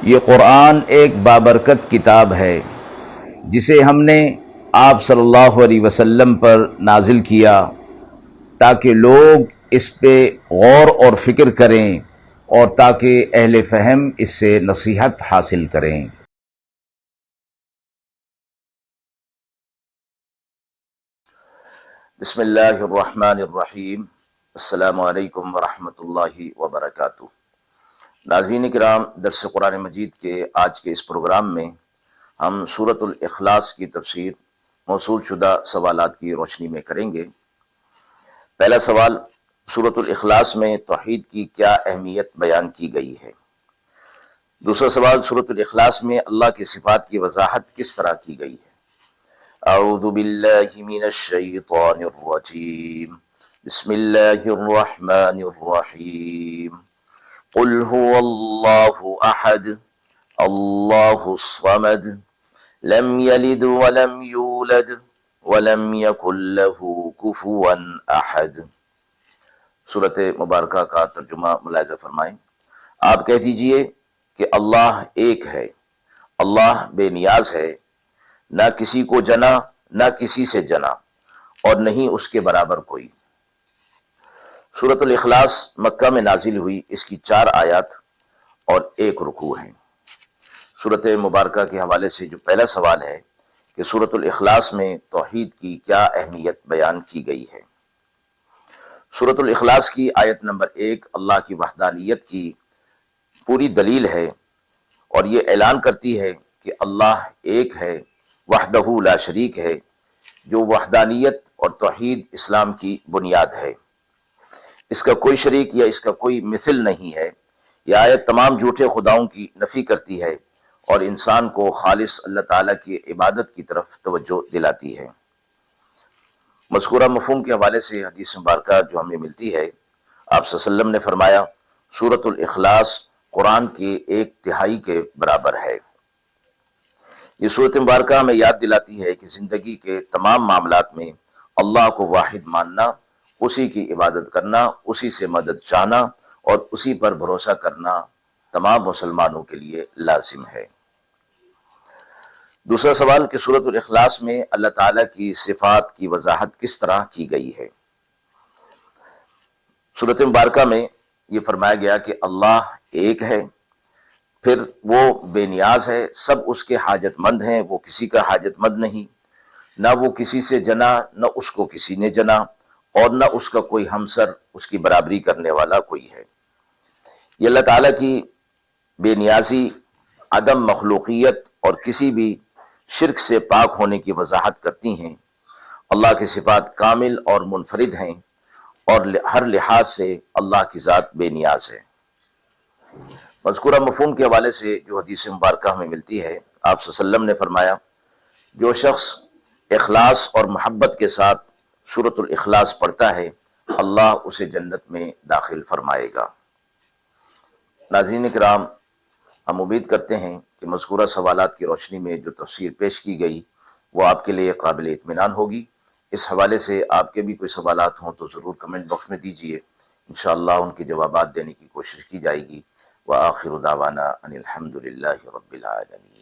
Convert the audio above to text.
یہ قرآن ایک بابرکت کتاب ہے جسے ہم نے آپ صلی اللہ علیہ وسلم پر نازل کیا تاکہ لوگ اس پہ غور اور فکر کریں اور تاکہ اہل فہم اس سے نصیحت حاصل کریں۔ بسم اللہ الرحمن الرحیم۔ السلام علیکم ورحمۃ اللہ وبرکاتہ۔ ناظرین کرام، درس قرآن مجید کے آج کے اس پروگرام میں ہم سورۃ الاخلاص کی تفسیر موصول شدہ سوالات کی روشنی میں کریں گے۔ پہلا سوال، سورۃ الاخلاص میں توحید کی کیا اہمیت بیان کی گئی ہے؟ دوسرا سوال، سورۃ الاخلاص میں اللہ کی صفات کی وضاحت کس طرح کی گئی ہے؟ اعوذ باللہ من الشیطان الرجیم، بسم اللہ الرحمن الرحیم۔ قل هو اللہ احد اللہ الصمد لم یلد ولم یولد ولم یکن له کفوا احد۔ سورۃ مبارکہ کا ترجمہ ملاحظہ فرمائیں۔ آپ کہہ دیجئے کہ اللہ ایک ہے، اللہ بے نیاز ہے، نہ کسی کو جنا نہ کسی سے جنا اور نہیں اس کے برابر کوئی۔ سورۃ الاخلاص مکہ میں نازل ہوئی، اس کی 4 آیات اور 1 رکوع ہے۔ سورۃ مبارکہ کے حوالے سے جو پہلا سوال ہے کہ سورۃ الاخلاص میں توحید کی کیا اہمیت بیان کی گئی ہے؟ سورۃ الاخلاص کی آیت نمبر 1 اللہ کی وحدانیت کی پوری دلیل ہے اور یہ اعلان کرتی ہے کہ اللہ ایک ہے، وحدہ لا شریک ہے، جو وحدانیت اور توحید اسلام کی بنیاد ہے۔ اس کا کوئی شریک یا اس کا کوئی مثل نہیں ہے۔ یہ آیت تمام جھوٹے خداؤں کی نفی کرتی ہے اور انسان کو خالص اللہ تعالیٰ کی عبادت کی طرف توجہ دلاتی ہے۔ مذکورہ مفہوم کے حوالے سے حدیث مبارکہ جو ہمیں ملتی ہے، آپ صلی اللہ علیہ وسلم نے فرمایا سورۃ الاخلاص قرآن کے 1/3 کے برابر ہے۔ یہ سورۃ مبارکہ ہمیں یاد دلاتی ہے کہ زندگی کے تمام معاملات میں اللہ کو واحد ماننا، اسی کی عبادت کرنا، اسی سے مدد چاہنا اور اسی پر بھروسہ کرنا تمام مسلمانوں کے لیے لازم ہے۔ دوسرا سوال کہ سورۃ الاخلاص میں اللہ تعالیٰ کی صفات کی وضاحت کس طرح کی گئی ہے؟ سورۃ مبارکہ میں یہ فرمایا گیا کہ اللہ ایک ہے، پھر وہ بے نیاز ہے، سب اس کے حاجت مند ہیں، وہ کسی کا حاجت مند نہیں، نہ وہ کسی سے جنا نہ اس کو کسی نے جنا اور نہ اس کا کوئی ہمسر اس کی برابری کرنے والا کوئی ہے۔ یہ اللہ تعالیٰ کی بے نیازی، عدم مخلوقیت اور کسی بھی شرک سے پاک ہونے کی وضاحت کرتی ہیں۔ اللہ کی صفات کامل اور منفرد ہیں اور ہر لحاظ سے اللہ کی ذات بے نیاز ہے۔ مذکورہ مفہوم کے حوالے سے جو حدیث مبارکہ ہمیں ملتی ہے، آپ صلی اللہ علیہ وسلم نے فرمایا جو شخص اخلاص اور محبت کے ساتھ سورۃ الاخلاص پڑھتا ہے، اللہ اسے جنت میں داخل فرمائے گا۔ ناظرین کرام، ہم امید کرتے ہیں کہ مذکورہ سوالات کی روشنی میں جو تفسیر پیش کی گئی وہ آپ کے لیے قابل اطمینان ہوگی۔ اس حوالے سے آپ کے بھی کوئی سوالات ہوں تو ضرور کمنٹ باکس میں دیجیے، انشاءاللہ ان کے جوابات دینے کی کوشش کی جائے گی۔ وآخر دعوانا ان الحمد للہ رب العالمین۔